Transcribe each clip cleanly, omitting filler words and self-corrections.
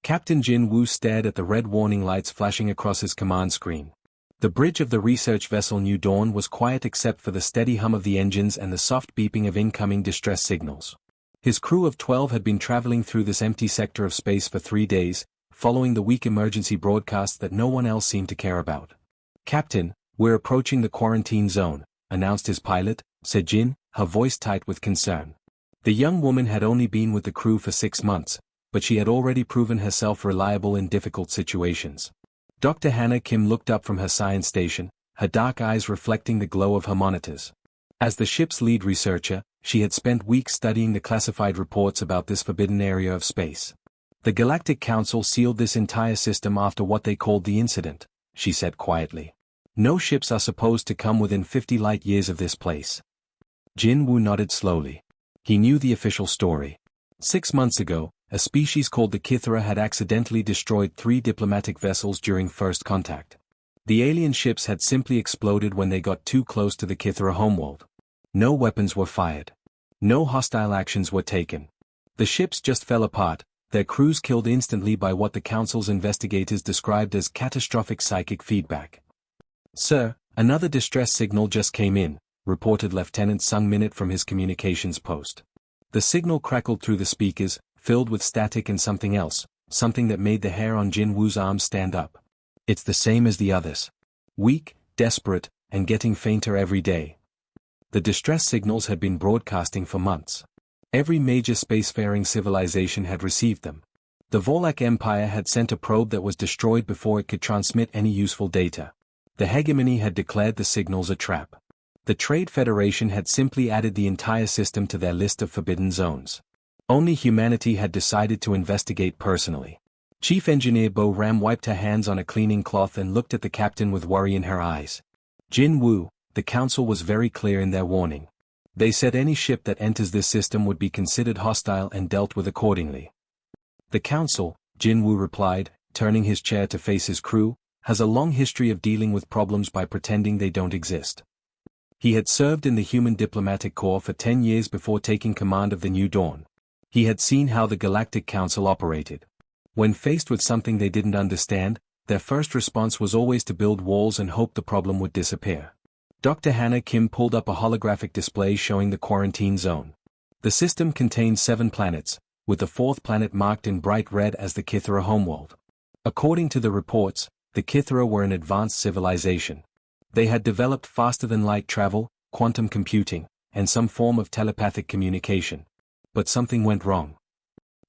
Captain Jin Woo stared at the red warning lights flashing across his command screen. The bridge of the research vessel New Dawn was quiet except for the steady hum of the engines and the soft beeping of incoming distress signals. His crew of 12 had been traveling through this empty sector of space for 3 days, following the weak emergency broadcast that no one else seemed to care about. "Captain, we're approaching the quarantine zone," announced his pilot, said Jin, her voice tight with concern. The young woman had only been with the crew for 6 months, but she had already proven herself reliable in difficult situations. Dr. Hannah Kim looked up from her science station, her dark eyes reflecting the glow of her monitors. As the ship's lead researcher, she had spent weeks studying the classified reports about this forbidden area of space. "The Galactic Council sealed this entire system after what they called the incident," she said quietly. "No ships are supposed to come within 50 light-years of this place." Jin Woo nodded slowly. He knew the official story. 6 months ago, a species called the Kithra had accidentally destroyed 3 diplomatic vessels during first contact. The alien ships had simply exploded when they got too close to the Kithra homeworld. No weapons were fired. No hostile actions were taken. The ships just fell apart, their crews killed instantly by what the Council's investigators described as catastrophic psychic feedback. "Sir, another distress signal just came in," reported Lieutenant Sung Minute from his communications post. The signal crackled through the speakers, filled with static and something else, something that made the hair on Jin Woo's arms stand up. "It's the same as the others. Weak, desperate, and getting fainter every day." The distress signals had been broadcasting for months. Every major spacefaring civilization had received them. The Volak Empire had sent a probe that was destroyed before it could transmit any useful data. The hegemony had declared the signals a trap. The Trade Federation had simply added the entire system to their list of forbidden zones. Only humanity had decided to investigate personally. Chief Engineer Bo Ram wiped her hands on a cleaning cloth and looked at the captain with worry in her eyes. "Jin Woo, the Council was very clear in their warning. They said any ship that enters this system would be considered hostile and dealt with accordingly." "The Council," Jin Woo replied, turning his chair to face his crew, "has a long history of dealing with problems by pretending they don't exist." He had served in the Human Diplomatic Corps for 10 years before taking command of the New Dawn. He had seen how the Galactic Council operated. When faced with something they didn't understand, their first response was always to build walls and hope the problem would disappear. Dr. Hannah Kim pulled up a holographic display showing the quarantine zone. The system contained 7 planets, with the 4th planet marked in bright red as the Kithra homeworld. According to the reports, the Kithra were an advanced civilization. They had developed faster-than-light travel, quantum computing, and some form of telepathic communication. But something went wrong.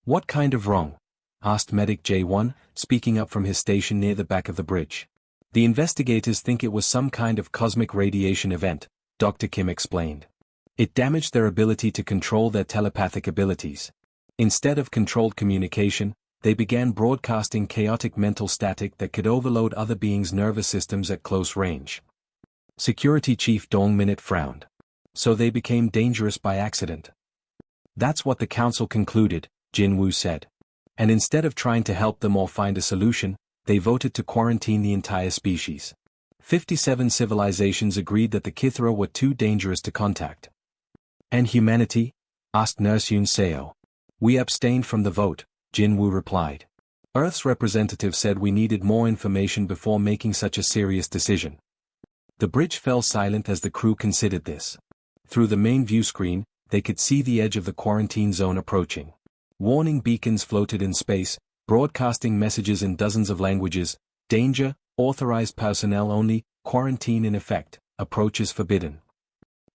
"What kind of wrong?" asked Medic J1, speaking up from his station near the back of the bridge. "The investigators think it was some kind of cosmic radiation event," Dr. Kim explained. "It damaged their ability to control their telepathic abilities. Instead of controlled communication, they began broadcasting chaotic mental static that could overload other beings' nervous systems at close range." Security Chief Dong Minute frowned. "So they became dangerous by accident." "That's what the Council concluded," Jin Woo said. "And instead of trying to help them or find a solution, they voted to quarantine the entire species. 57 civilizations agreed that the Kithra were too dangerous to contact." "And humanity?" asked Nurse Yoon Seo. "We abstained from the vote," Jin Woo replied. "Earth's representative said we needed more information before making such a serious decision." The bridge fell silent as the crew considered this. Through the main view screen, they could see the edge of the quarantine zone approaching. Warning beacons floated in space, broadcasting messages in dozens of languages: "Danger, authorized personnel only, quarantine in effect, approach is forbidden."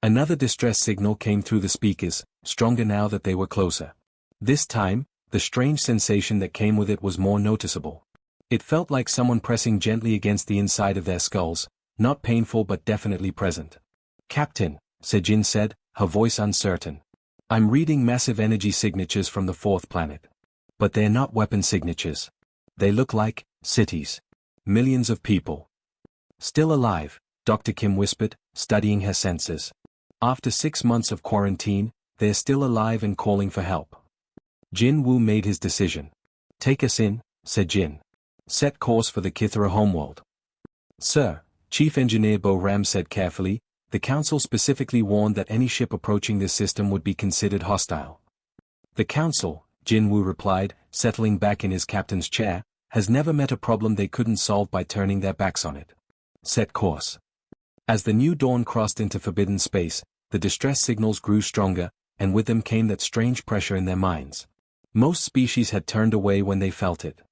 Another distress signal came through the speakers, stronger now that they were closer. This time, the strange sensation that came with it was more noticeable. It felt like someone pressing gently against the inside of their skulls, not painful but definitely present. "Captain," Sejin said, her voice uncertain. "I'm reading massive energy signatures from the 4th planet. But they're not weapon signatures. They look like cities. Millions of people. Still alive," Dr. Kim whispered, studying her senses. "After 6 months of quarantine, they're still alive and calling for help." Jin Woo made his decision. "Take us in," said Jin. "Set course for the Kithra homeworld." "Sir," Chief Engineer Bo Ram said carefully, "the Council specifically warned that any ship approaching this system would be considered hostile." "The Council," Jinwoo replied, settling back in his captain's chair, has never met a problem they couldn't solve by turning their backs on it. Set course. As the new dawn crossed into forbidden space, the distress signals grew stronger, and with them came that strange pressure in their minds. Most species had turned away when they felt it.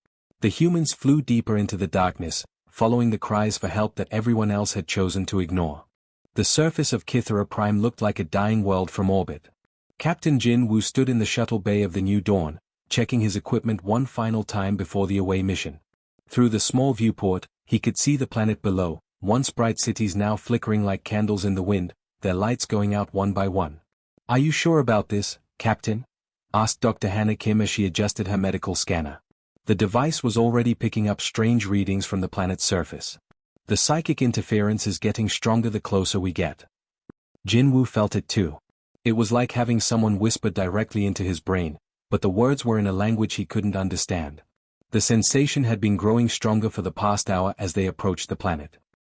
The humans flew deeper into the darkness, following the cries for help that everyone else had chosen to ignore. The surface of Kythera Prime looked like a dying world from orbit. Captain Jinwoo stood in the shuttle bay of the New Dawn, checking his equipment one final time before the away mission. Through the small viewport, he could see the planet below, once bright cities now flickering like candles in the wind, their lights going out one by one. "Are you sure about this, Captain?" asked Dr. Hannah Kim as she adjusted her medical scanner. The device was already picking up strange readings from the planet's surface. "The psychic interference is getting stronger the closer we get." Jinwoo felt it too. It was like having someone whisper directly into his brain, but the words were in a language he couldn't understand. The sensation had been growing stronger for the past hour as they approached the planet.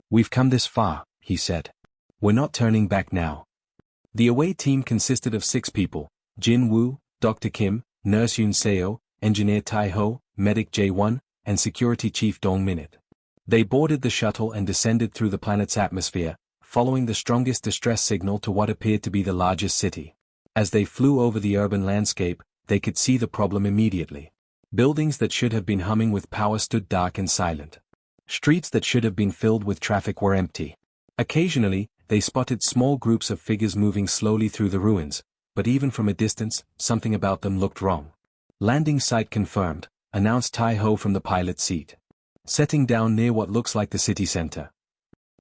"We've come this far," he said. "We're not turning back now." The away team consisted of 6 people: Jinwoo, Dr. Kim, Nurse Yoon Seo, Engineer Tai Ho, Medic J1, and Security Chief Dong Minute. They boarded the shuttle and descended through the planet's atmosphere, following the strongest distress signal to what appeared to be the largest city. As they flew over the urban landscape, they could see the problem immediately. Buildings that should have been humming with power stood dark and silent. Streets that should have been filled with traffic were empty. Occasionally, they spotted small groups of figures moving slowly through the ruins, but even from a distance, something about them looked wrong. "Landing site confirmed," announced Tai Ho from the pilot's seat. "Setting down near what looks like the city center."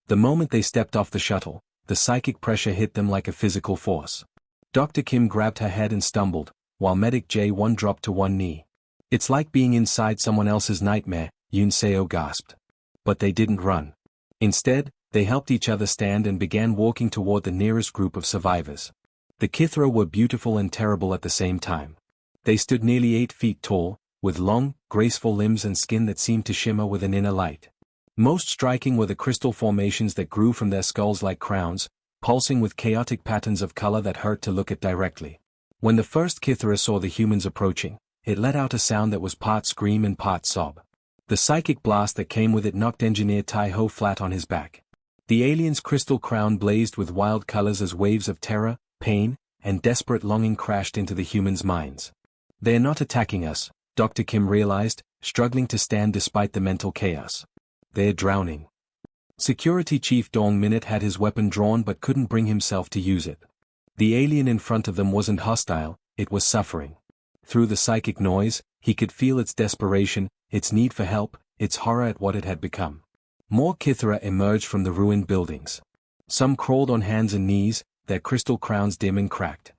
The moment they stepped off the shuttle, the psychic pressure hit them like a physical force. Dr. Kim grabbed her head and stumbled, while Medic J1 dropped to one knee. "It's like being inside someone else's nightmare," Yoon Seo gasped. But they didn't run. Instead, they helped each other stand and began walking toward the nearest group of survivors. The Kythera were beautiful and terrible at the same time. They stood nearly 8 feet tall, with long, graceful limbs and skin that seemed to shimmer with an inner light. Most striking were the crystal formations that grew from their skulls like crowns, pulsing with chaotic patterns of color that hurt to look at directly. When the first Kythera saw the humans approaching, it let out a sound that was part scream and part sob. The psychic blast that came with it knocked Engineer Tai Ho flat on his back. The alien's crystal crown blazed with wild colors as waves of terror, pain, and desperate longing crashed into the humans' minds. "They're not attacking us," Dr. Kim realized, struggling to stand despite the mental chaos. "They're drowning." Security Chief Dong Minute had his weapon drawn but couldn't bring himself to use it. The alien in front of them wasn't hostile, it was suffering. Through the psychic noise, he could feel its desperation, its need for help, its horror at what it had become. More Kythera emerged from the ruined buildings. Some crawled on hands and knees, their crystal crowns dim and cracked.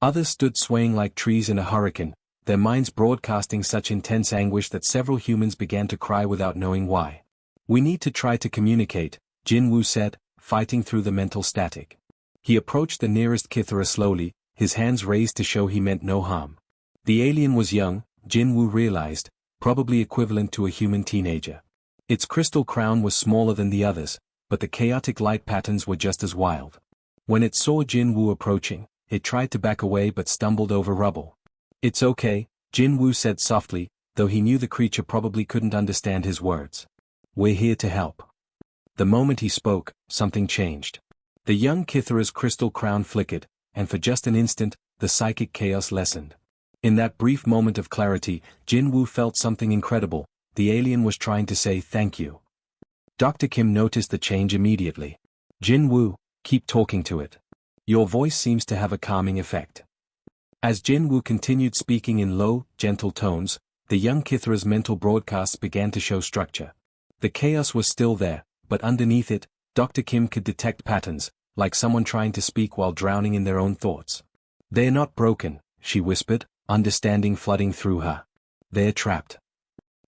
Others stood swaying like trees in a hurricane, their minds broadcasting such intense anguish that several humans began to cry without knowing why. "We need to try to communicate," Jinwoo said, fighting through the mental static. He approached the nearest Kythera slowly, his hands raised to show he meant no harm. The alien was young, Jinwoo realized, probably equivalent to a human teenager. Its crystal crown was smaller than the others, but the chaotic light patterns were just as wild. When it saw Jinwoo approaching, it tried to back away but stumbled over rubble. "It's okay," Jinwoo said softly, though he knew the creature probably couldn't understand his words. "We're here to help." The moment he spoke, something changed. The young Kythera's crystal crown flickered, and for just an instant, the psychic chaos lessened. In that brief moment of clarity, Jinwoo felt something incredible. The alien was trying to say thank you. Dr. Kim noticed the change immediately. "Jinwoo, keep talking to it. Your voice seems to have a calming effect." As Jinwoo continued speaking in low, gentle tones, the young Kythera's mental broadcasts began to show structure. The chaos was still there, but underneath it, Dr. Kim could detect patterns, like someone trying to speak while drowning in their own thoughts. "They're not broken," she whispered, understanding flooding through her. "They're trapped."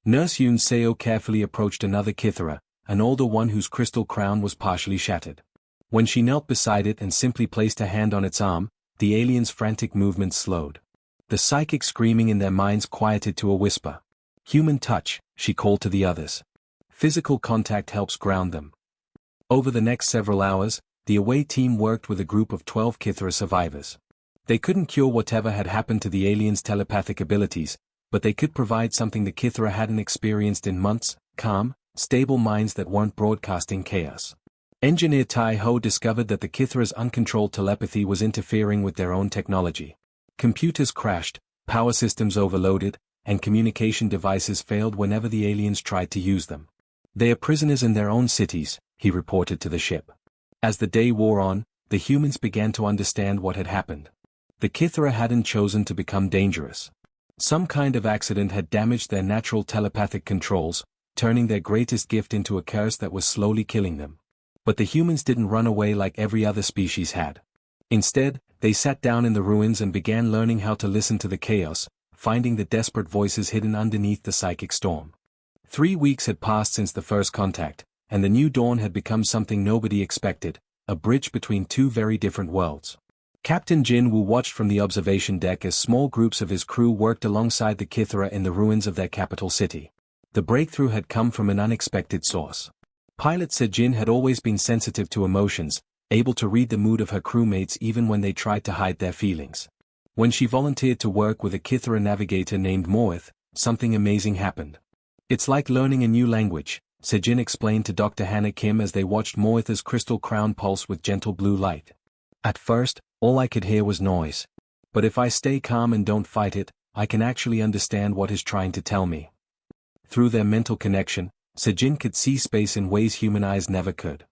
Nurse Yoon Seo carefully approached another Kythera, an older one whose crystal crown was partially shattered. When she knelt beside it and simply placed her hand on its arm, the alien's frantic movements slowed. The psychic screaming in their minds quieted to a whisper. "Human touch," she called to the others. "Physical contact helps ground them." Over the next several hours, the away team worked with a group of 12 Kythera survivors. They couldn't cure whatever had happened to the aliens' telepathic abilities, but they could provide something the Kithra hadn't experienced in months: calm, stable minds that weren't broadcasting chaos. Engineer Tai Ho discovered that the Kithra's uncontrolled telepathy was interfering with their own technology. Computers crashed, power systems overloaded, and communication devices failed whenever the aliens tried to use them. "They are prisoners in their own cities," he reported to the ship. As the day wore on, the humans began to understand what had happened. The Kithra hadn't chosen to become dangerous. Some kind of accident had damaged their natural telepathic controls, turning their greatest gift into a curse that was slowly killing them. But the humans didn't run away like every other species had. Instead, they sat down in the ruins and began learning how to listen to the chaos, finding the desperate voices hidden underneath the psychic storm. 3 weeks had passed since the first contact, and the new dawn had become something nobody expected: a bridge between two very different worlds. Captain Jin Woo watched from the observation deck as small groups of his crew worked alongside the Kithra in the ruins of their capital city. The breakthrough had come from an unexpected source. Pilot Sejin had always been sensitive to emotions, able to read the mood of her crewmates even when they tried to hide their feelings. When she volunteered to work with a Kithra navigator named Moeth, something amazing happened. "It's like learning a new language," Sejin explained to Dr. Hannah Kim as they watched Moeth's crystal crown pulse with gentle blue light. "At first, all I could hear was noise. But if I stay calm and don't fight it, I can actually understand what it's trying to tell me." Through their mental connection, Sejin could see space in ways human eyes never could.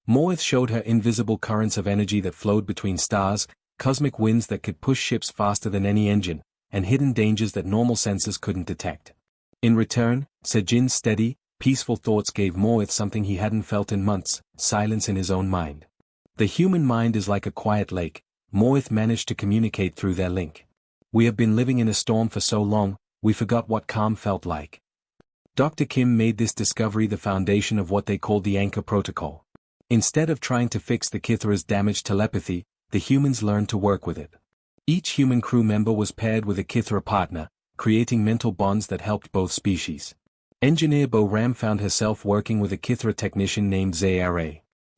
Moeth showed her invisible currents of energy that flowed between stars, cosmic winds that could push ships faster than any engine, and hidden dangers that normal senses couldn't detect. In return, Sejin's steady, peaceful thoughts gave Moeth something he hadn't felt in months: silence in his own mind. "The human mind is like a quiet lake," Moeth managed to communicate through their link. "We have been living in a storm for so long, we forgot what calm felt like." Dr. Kim made this discovery the foundation of what they called the Anchor Protocol. Instead of trying to fix the Kithra's damaged telepathy, the humans learned to work with it. Each human crew member was paired with a Kithra partner, creating mental bonds that helped both species. Engineer Bo Ram found herself working with a Kithra technician named Zara.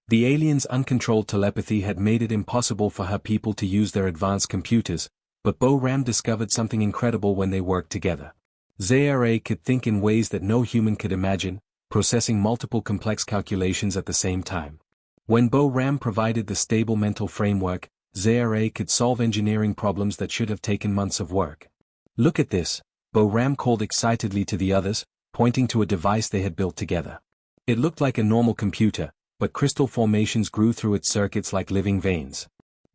The alien's uncontrolled telepathy had made it impossible for her people to use their advanced computers, but Bo Ram discovered something incredible when they worked together. Zara could think in ways that no human could imagine, processing multiple complex calculations at the same time. When Bo Ram provided the stable mental framework, Zara could solve engineering problems that should have taken months of work. "Look at this," Bo Ram called excitedly to the others, pointing to a device they had built together. It looked like a normal computer, but crystal formations grew through its circuits like living veins.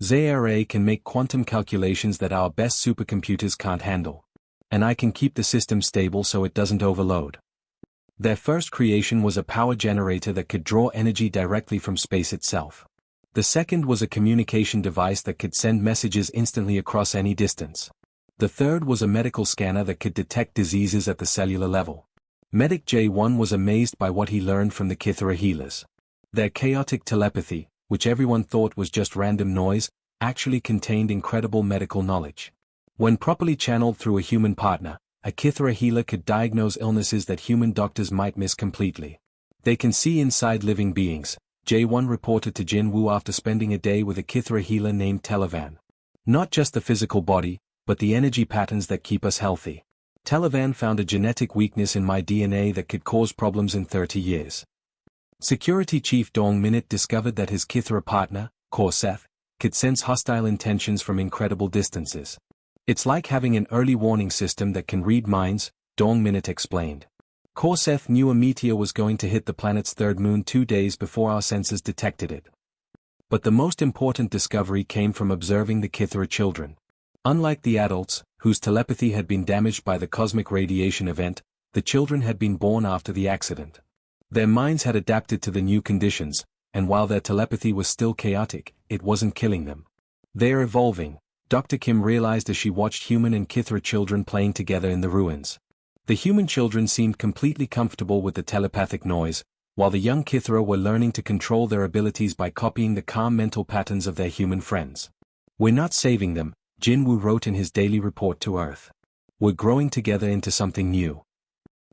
"Zara can make quantum calculations that our best supercomputers can't handle. And I can keep the system stable so it doesn't overload." Their first creation was a power generator that could draw energy directly from space itself. The second was a communication device that could send messages instantly across any distance. The third was a medical scanner that could detect diseases at the cellular level. Medic J1 was amazed by what he learned from the Kithra healers. Their chaotic telepathy, which everyone thought was just random noise, actually contained incredible medical knowledge. When properly channeled through a human partner, a Kithra healer could diagnose illnesses that human doctors might miss completely. "They can see inside living beings," J1 reported to Jin Woo after spending a day with a Kithra healer named Televan. "Not just the physical body, but the energy patterns that keep us healthy. Televan found a genetic weakness in my DNA that could cause problems in 30 years. Security Chief Dong Minute discovered that his Kithra partner, Korseth, could sense hostile intentions from incredible distances. "It's like having an early warning system that can read minds," Dong Minute explained. "Korseth knew a meteor was going to hit the planet's third moon 2 days before our sensors detected it." But the most important discovery came from observing the Kithra children. Unlike the adults, whose telepathy had been damaged by the cosmic radiation event, the children had been born after the accident. Their minds had adapted to the new conditions, and while their telepathy was still chaotic, it wasn't killing them. "They are evolving," Dr. Kim realized as she watched human and Kithra children playing together in the ruins. The human children seemed completely comfortable with the telepathic noise, while the young Kithra were learning to control their abilities by copying the calm mental patterns of their human friends. "We're not saving them," Jin Woo wrote in his daily report to Earth. "We're growing together into something new."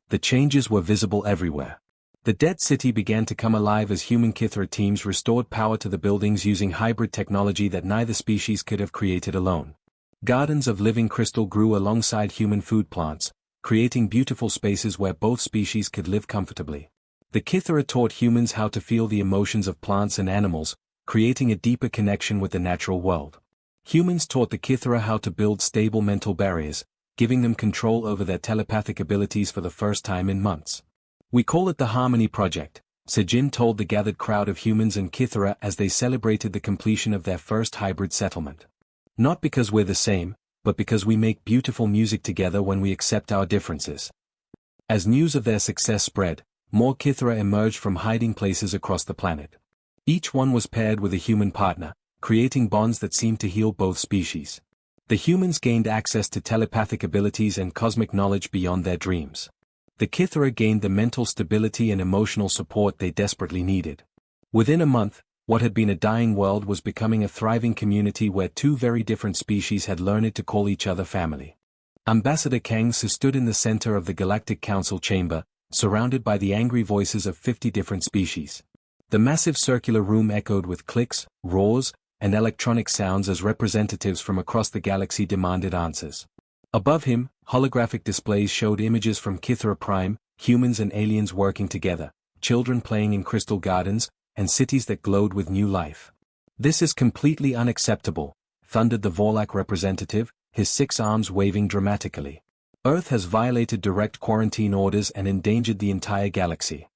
The changes were visible everywhere. The dead city began to come alive as human Kithra teams restored power to the buildings using hybrid technology that neither species could have created alone. Gardens of living crystal grew alongside human food plants, creating beautiful spaces where both species could live comfortably. The Kithera taught humans how to feel the emotions of plants and animals, creating a deeper connection with the natural world. Humans taught the Kithera how to build stable mental barriers, giving them control over their telepathic abilities for the first time in months. "We call it the Harmony Project," Sejin told the gathered crowd of humans and Kithera as they celebrated the completion of their first hybrid settlement. "Not because we're the same, but because we make beautiful music together when we accept our differences." As news of their success spread, more Kithera emerged from hiding places across the planet. Each one was paired with a human partner, creating bonds that seemed to heal both species. The humans gained access to telepathic abilities and cosmic knowledge beyond their dreams. The Kithera gained the mental stability and emotional support they desperately needed. Within a month, what had been a dying world was becoming a thriving community where two very different species had learned to call each other family. Ambassador Kang Su stood in the center of the Galactic Council chamber, surrounded by the angry voices of 50 different species. The massive circular room echoed with clicks, roars, and electronic sounds as representatives from across the galaxy demanded answers. Above him, holographic displays showed images from Kithera Prime, humans and aliens working together, children playing in crystal gardens, and cities that glowed with new life. "This is completely unacceptable," thundered the Vorlak representative, his 6 arms waving dramatically. "Earth has violated direct quarantine orders and endangered the entire galaxy."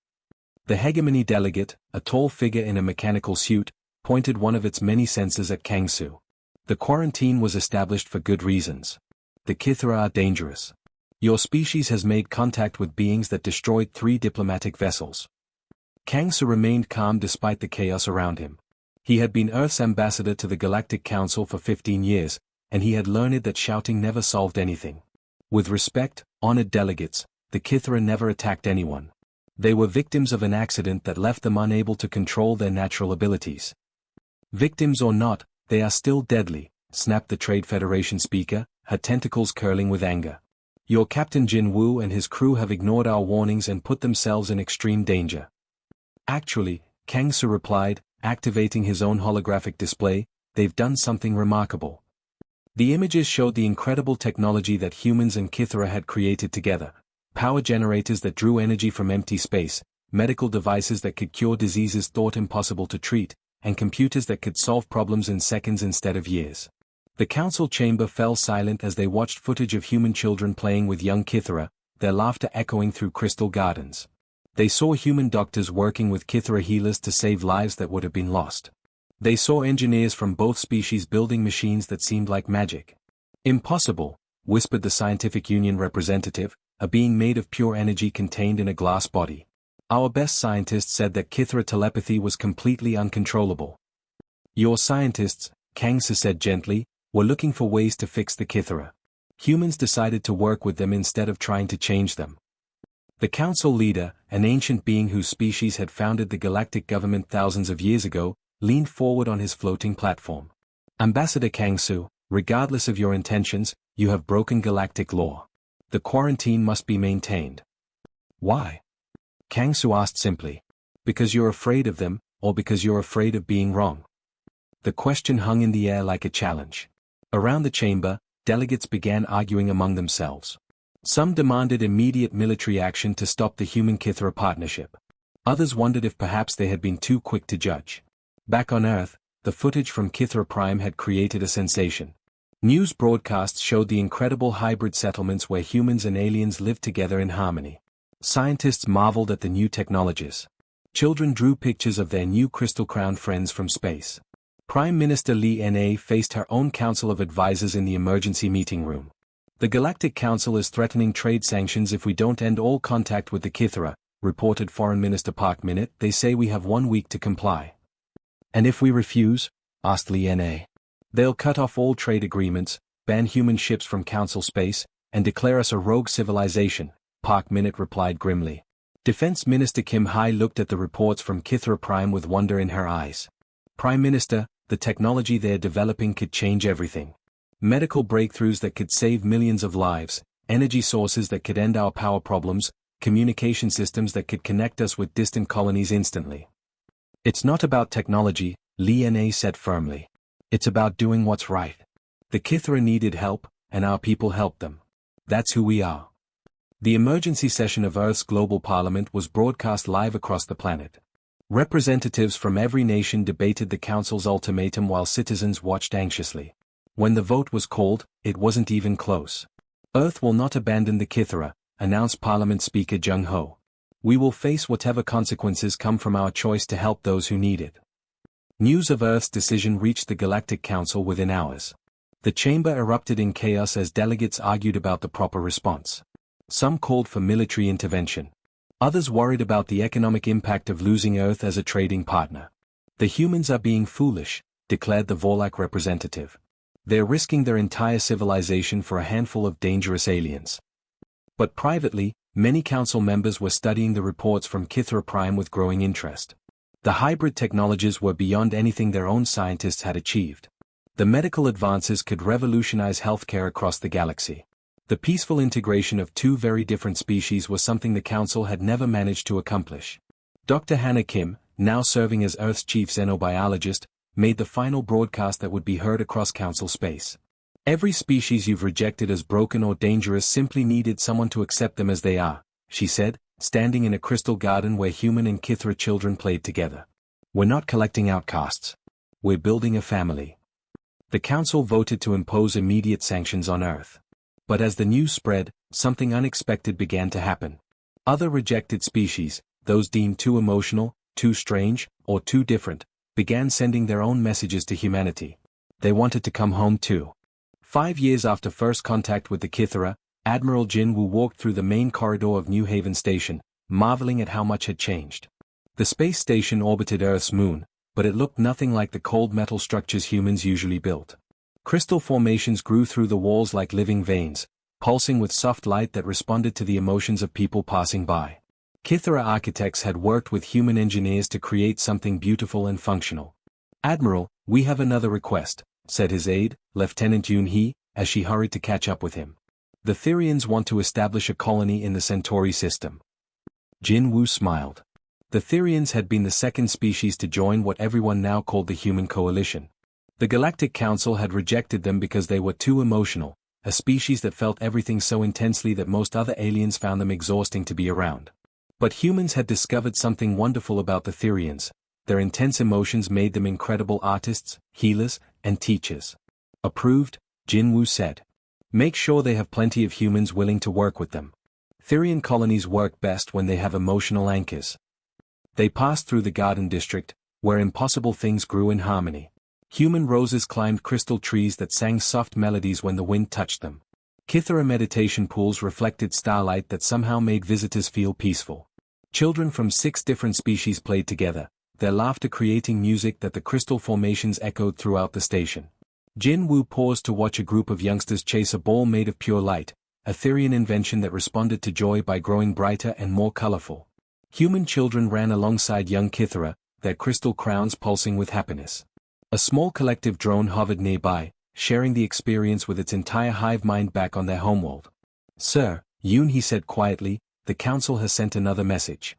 The hegemony delegate, a tall figure in a mechanical suit, pointed one of its many sensors at Kang Su. "The quarantine was established for good reasons. The Kithera are dangerous. Your species has made contact with beings that destroyed 3 diplomatic vessels." Kang Su remained calm despite the chaos around him. He had been Earth's ambassador to the Galactic Council for 15 years, and he had learned that shouting never solved anything. With respect, honored delegates, the Kithera never attacked anyone. They were victims of an accident that left them unable to control their natural abilities. "Victims or not, they are still deadly," snapped the Trade Federation speaker, her tentacles curling with anger. "Your Captain Jin Woo and his crew have ignored our warnings and put themselves in extreme danger." "Actually," Kang Su replied, activating his own holographic display, "they've done something remarkable." The images showed the incredible technology that humans and Kithera had created together: power generators that drew energy from empty space, medical devices that could cure diseases thought impossible to treat, and computers that could solve problems in seconds instead of years. The council chamber fell silent as they watched footage of human children playing with young Kithera, their laughter echoing through crystal gardens. They saw human doctors working with Kithera healers to save lives that would have been lost. They saw engineers from both species building machines that seemed like magic. "Impossible," whispered the Scientific Union representative, "a being made of pure energy contained in a glass body. Our best scientists said that Kithera telepathy was completely uncontrollable." "Your scientists," Kang Su said gently, "were looking for ways to fix the Kithera. Humans decided to work with them instead of trying to change them." The council leader, an ancient being whose species had founded the galactic government thousands of years ago, leaned forward on his floating platform. "Ambassador Kang Su, regardless of your intentions, you have broken galactic law. The quarantine must be maintained." "Why?" Kang Su asked simply. "Because you're afraid of them, or because you're afraid of being wrong?" The question hung in the air like a challenge. Around the chamber, delegates began arguing among themselves. Some demanded immediate military action to stop the human-Kithera partnership. Others wondered if perhaps they had been too quick to judge. Back on Earth, the footage from Kithera Prime had created a sensation. News broadcasts showed the incredible hybrid settlements where humans and aliens lived together in harmony. Scientists marveled at the new technologies. Children drew pictures of their new crystal-crowned friends from space. Prime Minister Lee Na faced her own council of advisors in the emergency meeting room. "The Galactic Council is threatening trade sanctions if we don't end all contact with the Kithera," reported Foreign Minister Park Minute. "They say we have 1 week to comply." "And if we refuse?" asked Lee Na. "They'll cut off all trade agreements, ban human ships from Council space, and declare us a rogue civilization," Park Minute replied grimly. Defense Minister Kim Hai looked at the reports from Kithera Prime with wonder in her eyes. "Prime Minister, the technology they're developing could change everything. Medical breakthroughs that could save millions of lives, energy sources that could end our power problems, communication systems that could connect us with distant colonies instantly." "It's not about technology," Lee Na said firmly. "It's about doing what's right." The Kithra needed help, and our people helped them. That's who we are. The emergency session of Earth's global parliament was broadcast live across the planet. Representatives from every nation debated the council's ultimatum while citizens watched anxiously. When the vote was called, it wasn't even close. Earth will not abandon the Kithra, announced Parliament Speaker Jung Ho. We will face whatever consequences come from our choice to help those who need it. News of Earth's decision reached the Galactic Council within hours. The chamber erupted in chaos as delegates argued about the proper response. Some called for military intervention. Others worried about the economic impact of losing Earth as a trading partner. The humans are being foolish, declared the Vorlak representative. They're risking their entire civilization for a handful of dangerous aliens. But privately, many council members were studying the reports from Kithra Prime with growing interest. The hybrid technologies were beyond anything their own scientists had achieved. The medical advances could revolutionize healthcare across the galaxy. The peaceful integration of two very different species was something the Council had never managed to accomplish. Dr. Hannah Kim, now serving as Earth's chief xenobiologist, made the final broadcast that would be heard across Council space. Every species you've rejected as broken or dangerous simply needed someone to accept them as they are, she said, standing in a crystal garden where human and Kithra children played together. We're not collecting outcasts. We're building a family. The Council voted to impose immediate sanctions on Earth. But as the news spread, something unexpected began to happen. Other rejected species, those deemed too emotional, too strange, or too different, began sending their own messages to humanity. They wanted to come home too. 5 years after first contact with the Kithra, Admiral Jin Woo walked through the main corridor of New Haven Station, marveling at how much had changed. The space station orbited Earth's moon, but it looked nothing like the cold metal structures humans usually built. Crystal formations grew through the walls like living veins, pulsing with soft light that responded to the emotions of people passing by. Kithra architects had worked with human engineers to create something beautiful and functional. "Admiral, we have another request," said his aide, Lieutenant Yoon Hee, as she hurried to catch up with him. "The Therians want to establish a colony in the Centauri system." Jin Woo smiled. The Therians had been the second species to join what everyone now called the Human Coalition. The Galactic Council had rejected them because they were too emotional, a species that felt everything so intensely that most other aliens found them exhausting to be around. But humans had discovered something wonderful about the Therians. Their intense emotions made them incredible artists, healers, and teachers. "Approved," Jin Woo said. "Make sure they have plenty of humans willing to work with them. Therian colonies work best when they have emotional anchors." They passed through the Garden District, where impossible things grew in harmony. Human roses climbed crystal trees that sang soft melodies when the wind touched them. Kithra meditation pools reflected starlight that somehow made visitors feel peaceful. Children from 6 different species played together, their laughter creating music that the crystal formations echoed throughout the station. Jin Woo paused to watch a group of youngsters chase a ball made of pure light, a Therian invention that responded to joy by growing brighter and more colorful. Human children ran alongside young Kithra, their crystal crowns pulsing with happiness. A small collective drone hovered nearby, sharing the experience with its entire hive mind back on their homeworld. "Sir," Yoon Hee said quietly, "the council has sent another message."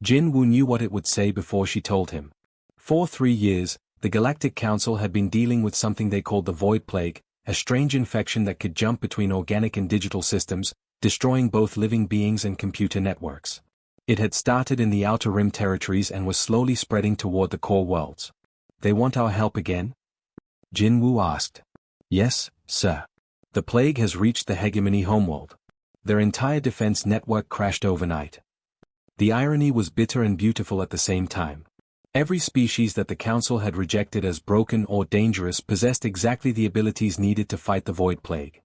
Jin Woo knew what it would say before she told him. For 3 years, the Galactic Council had been dealing with something they called the Void Plague, a strange infection that could jump between organic and digital systems, destroying both living beings and computer networks. It had started in the Outer Rim territories and was slowly spreading toward the core worlds. "They want our help again?" Jin Woo asked. "Yes, sir. The plague has reached the hegemony homeworld. Their entire defense network crashed overnight." The irony was bitter and beautiful at the same time. Every species that the Council had rejected as broken or dangerous possessed exactly the abilities needed to fight the Void Plague.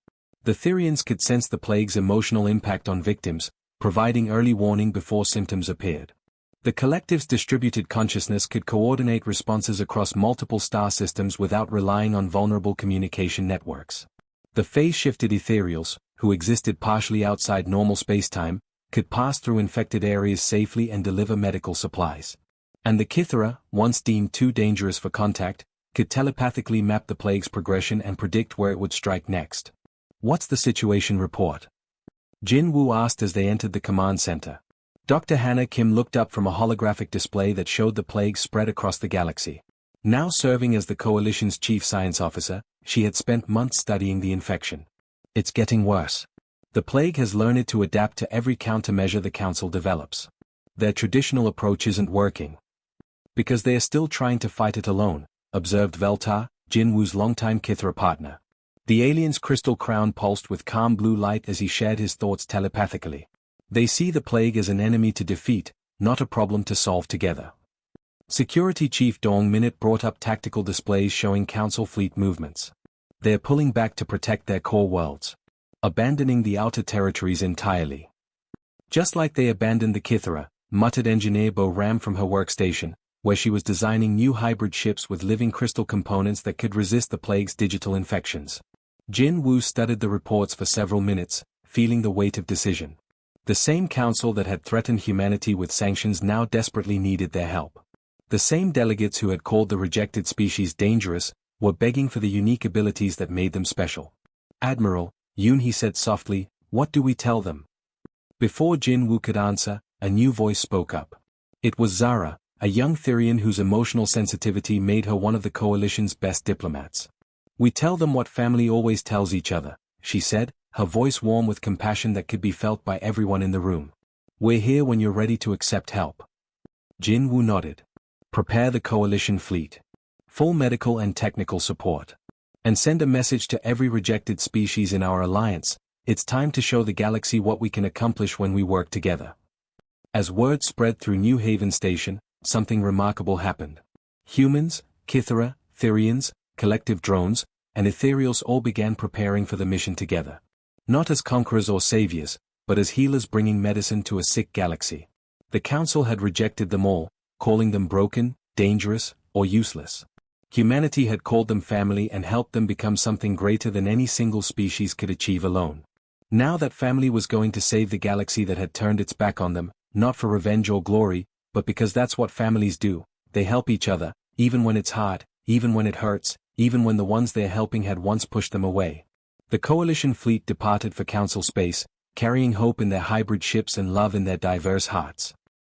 The Therians could sense the plague's emotional impact on victims, providing early warning before symptoms appeared. The collective's distributed consciousness could coordinate responses across multiple star systems without relying on vulnerable communication networks. The phase-shifted ethereals, who existed partially outside normal spacetime, could pass through infected areas safely and deliver medical supplies. And the Kithra, once deemed too dangerous for contact, could telepathically map the plague's progression and predict where it would strike next. "What's the situation report?" Jin Woo asked as they entered the command center. Dr. Hannah Kim looked up from a holographic display that showed the plague spread across the galaxy. Now serving as the Coalition's chief science officer, she had spent months studying the infection. It's getting worse. The plague has learned to adapt to every countermeasure the Council develops. Their traditional approach isn't working. Because they are still trying to fight it alone, observed Veltar, Jinwoo's longtime Kithra partner. The alien's crystal crown pulsed with calm blue light as he shared his thoughts telepathically. They see the plague as an enemy to defeat, not a problem to solve together. Security Chief Dong Minute brought up tactical displays showing Council fleet movements. They're pulling back to protect their core worlds, abandoning the outer territories entirely. Just like they abandoned the Kithra, muttered Engineer Bo Ram from her workstation, where she was designing new hybrid ships with living crystal components that could resist the plague's digital infections. Jin Woo studied the reports for several minutes, feeling the weight of decision. The same council that had threatened humanity with sanctions now desperately needed their help. The same delegates who had called the rejected species dangerous, were begging for the unique abilities that made them special. Admiral, Yoon, he said softly, what do we tell them? Before Jin Woo could answer, a new voice spoke up. It was Zara, a young Therian whose emotional sensitivity made her one of the Coalition's best diplomats. We tell them what family always tells each other, she said, her voice warm with compassion that could be felt by everyone in the room. We're here when you're ready to accept help. Jin Woo nodded. Prepare the Coalition fleet. Full medical and technical support. And send a message to every rejected species in our alliance, it's time to show the galaxy what we can accomplish when we work together. As word spread through New Haven Station, something remarkable happened. Humans, Kithra, Therians, collective drones, and ethereals all began preparing for the mission together. Not as conquerors or saviors, but as healers bringing medicine to a sick galaxy. The Council had rejected them all, calling them broken, dangerous, or useless. Humanity had called them family and helped them become something greater than any single species could achieve alone. Now that family was going to save the galaxy that had turned its back on them, not for revenge or glory, but because that's what families do. They help each other, even when it's hard, even when it hurts, even when the ones they're helping had once pushed them away. The Coalition fleet departed for Council space, carrying hope in their hybrid ships and love in their diverse hearts.